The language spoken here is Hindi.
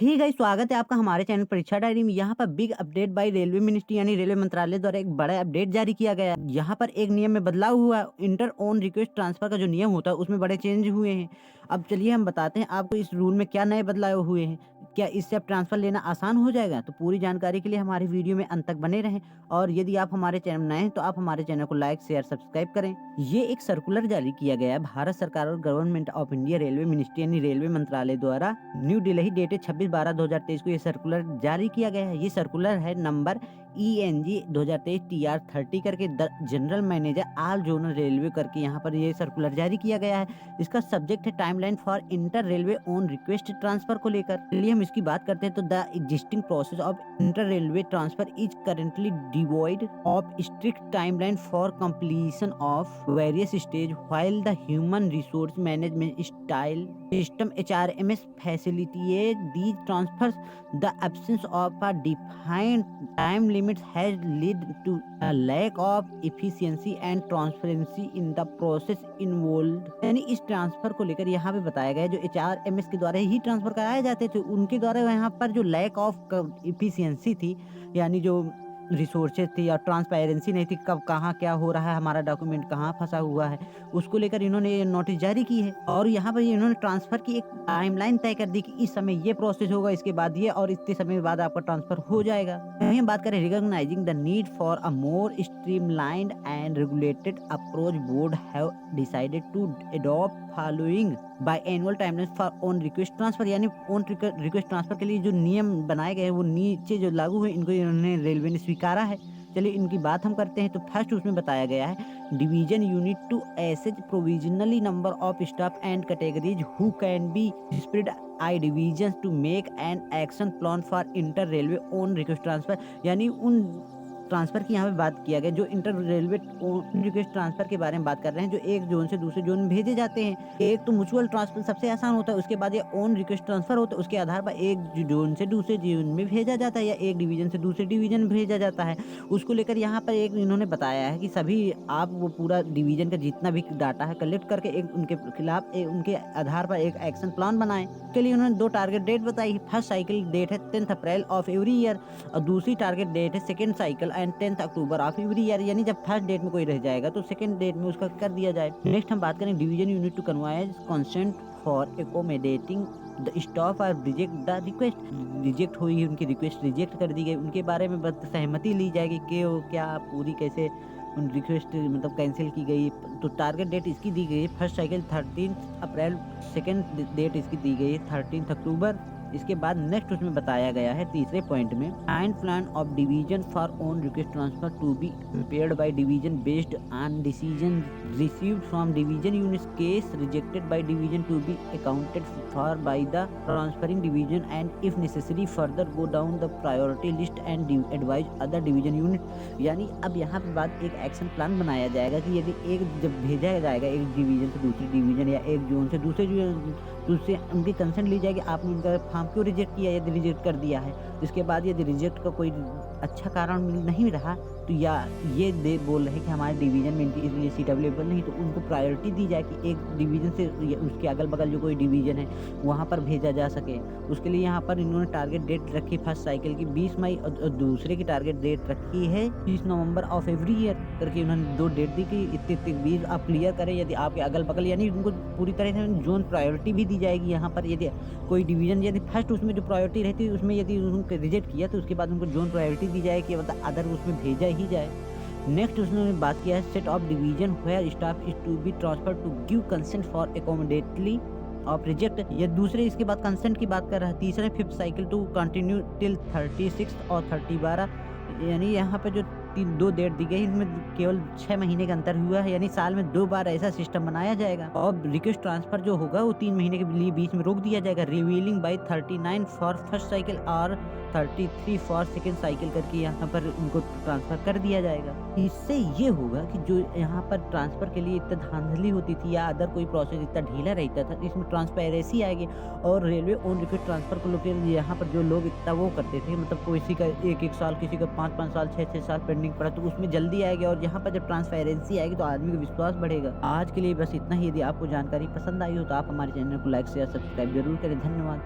हे गाइस, स्वागत है आपका हमारे चैनल परीक्षा डायरी में। यहाँ पर big update bye railway ministry यानी रेलवे मंत्रालय द्वारा एक बड़ा अपडेट जारी किया गया है। यहाँ पर एक नियम में बदलाव हुआ है। इंटर ऑन रिक्वेस्ट ट्रांसफर का जो नियम होता है उसमें बड़े चेंज हुए हैं। अब चलिए हम बताते हैं आपको इस रूल में क्या नए बदलाव हुए हैं। क्या इससे अब ट्रांसफर लेना आसान हो जाएगा? तो पूरी जानकारी के लिए हमारी वीडियो में अंत तक बने रहें। और यदि आप हमारे चैनल नए हैं तो आप हमारे चैनल को लाइक शेयर सब्सक्राइब करें। ये एक सर्कुलर जारी किया गया है भारत सरकार और government of India railway ministry यानी रेलवे मंत्रालय द्वारा न्यू दिल्ली डेटेड 26/12/2023 को ये सर्कुलर जारी किया गया है। ये सर्कुलर है नंबर ENG 2023 TR30 करके the general manager all zonal railway करके यहाँ पर ये सर्कुलर जारी किया गया है। इसका सब्जेक्ट है timeline for inter railway on request transfer को लेकर। चलिए हम इसकी बात करते हैं। तो the existing process of inter railway transfer is currently devoid of strict timeline for completion of various stage while the human resource management style system HRMS facilitate these transfers. The absence of a defined time limit has led to a lack of efficiency and transparency in the process involved. यानी इस ट्रांसफर को लेकर यहाँ पे बताया गया है जो HRMS के द्वारा ही ट्रांसफर कराए जाते थे उनके द्वारा यहाँ पर जो लैक ऑफ इफिशियंसी थी यानी जो रिसोर्सेज थी और ट्रांसपेरेंसी नहीं थी, कब कहाँ क्या हो रहा है, हमारा डॉक्यूमेंट कहाँ फंसा हुआ है, उसको लेकर इन्होंने ये नोटिस जारी की है। और यहाँ पर इन्होंने ट्रांसफर की एक टाइमलाइन तय कर दी कि इस समय ये प्रोसेस होगा, इसके बाद ये और इतने समय बाद आपका ट्रांसफर हो जाएगा। वहीं हम बात करें recognising the need for a more streamlined and regulated approach, board have decided to adopt following biannual timeline for on request transfer. यानी ऑन रिक्वेस्ट ट्रांसफर के लिए जो नियम बनाए गए हैं वो नीचे जो लागू हुए इनको इन्होंने रेलवे ने स्वीकारा है। चलिए इनकी बात हम करते हैं। तो फर्स्ट उसमें बताया गया है division unit to assess provisionally number of staff and categories who can be spread I division to make an action plan for inter railway on request transfer. यानी उन ट्रांसफर की यहाँ पे बात किया गया जो इंटर रेलवे रिक्वेस्ट ट्रांसफर के बारे में बात कर रहे हैं जो एक जोन से दूसरे जोन में भेजे जाते हैं। एक तो म्यूचुअल ट्रांसफर सबसे आसान होता है, उसके बाद ये ऑन रिक्वेस्ट ट्रांसफर होता है, उसके आधार पर एक जोन से दूसरे जोन में भेजा जाता है या एक डिवीजन से दूसरे डिवीजन में भेजा जाता है। उसको लेकर यहाँ पर एक इन्होंने बताया है कि सभी आप वो पूरा डिवीजन का जितना भी डाटा है कलेक्ट करके एक उनके खिलाफ उनके आधार पर एक एक्शन प्लान बनाए। के लिए उन्होंने 2 टारगेट डेट बताई। फर्स्ट साइकिल डेट है 10th April of every year और दूसरी टारगेट डेट है second cycle and 10th October of every year. यानी जब फर्स्ट डेट में कोई रह जाएगा तो सेकेंड डेट में उसका कर दिया जाए। नेक्स्ट हम बात करें division unit to convey consent for accommodating the staff और रिजेक्ट द रिक्वेस्ट। रिजेक्ट हुई उनकी रिक्वेस्ट रिजेक्ट कर दी गई, उनके बारे में सहमति ली जाएगी कि वो क्या पूरी कैसे उन रिक्वेस्ट मतलब कैंसिल की गई। तो टारगेट डेट इसकी दी गई है फर्स्ट साइकिल 13 अप्रैल, सेकेंड डेट इसकी दी गई है 13 अक्टूबर। इसके बाद नेक्स्ट उसमें बताया गया है तीसरे पॉइंट में time plan of division for on request transfer to be prepared by division based on decision received from division units case rejected by division to be accounted for by the transferring division and if necessary further go down the priority list and advise other division unit. यानी अब यहाँ पे बाद एक एक्शन प्लान बनाया जाएगा कि यदि एक जब भेजा जाएगा एक डिवीजन से दूसरी डिवीजन या एक जोन से दूसरे जोन तो उससे उनकी कंसेंट ली जाएगी आपने उनका फॉर्म क्यों रिजेक्ट किया। यदि रिजेक्ट कर दिया है इसके बाद यदि रिजेक्ट का कोई अच्छा कारण नहीं रहा तो या ये बोल रहे हैं कि हमारे डिवीजन में इनकी सीट अवेलेबल नहीं तो उनको प्रायोरिटी दी जाए कि एक डिवीजन से उसके अगल बगल जो कोई डिवीजन है वहाँ पर भेजा जा सके। उसके लिए यहाँ पर इन्होंने टारगेट डेट रखी फर्स्ट साइकिल की 20 मई और दूसरे की टारगेट डेट रखी है 30 नवंबर ऑफ एवरी ईयर करके उन्होंने 2 डेट दी कि इतने 20 आप क्लियर करें। यदि आपके अगल बगल यानी उनको पूरी तरह से जोन प्रायोरिटी भी दी जाएगी। यहाँ पर यदि कोई डिवीजन यदि फर्स्ट उसमें जो प्रायोरिटी रहती है उसमें यदि उनको रिजेक्ट किया तो उसके बाद उनको जोन प्रायोरिटी दी जाए कि मतलब अदर उसमें भेजा ही जाए। नेक्स्ट उसने बात किया है set of division where staff is to be transfer to give consent for accommodately of reject. ये दूसरे इसके बाद कंसेंट की बात कर रहा है। तीसरे 5th cycle to continue till 36 और 30/12 यानी यहाँ पे जो 2 डेट दी गई इनमें केवल 6 महीने का अंतर हुआ है। यानी साल में 2 बार ऐसा सिस्टम बनाया जाएगा और रिक्वेस्ट ट्रांसफर जो होगा वो 3 महीने के लिए बीच में रोक दिया जाएगा। Revealing by 39 for first cycle और 33 फॉर सेकेंड साइकिल करके यहाँ पर उनको ट्रांसफर कर दिया जाएगा। इससे ये होगा कि जो यहाँ पर ट्रांसफर के लिए इतना धांधली होती थी या अदर कोई प्रोसेस इतना ढीला रहता था इसमें ट्रांसपेरेंसी आएगी और रेलवे ऑन रिक्वेस्ट ट्रांसफर को लोग यहाँ पर जो लोग इतना वो करते थे मतलब किसी का 1-1 साल किसी का 5-5 साल 6-6 साल पेंडिंग पड़ा तो उसमें जल्दी आएगी और यहाँ पर जब ट्रांसपेरेंसी आएगी तो आदमी का विश्वास बढ़ेगा। आज के लिए बस इतना ही। यदि आपको जानकारी पसंद आई हो तो आप हमारे चैनल को लाइक शेयर सब्सक्राइब जरूर करें। धन्यवाद।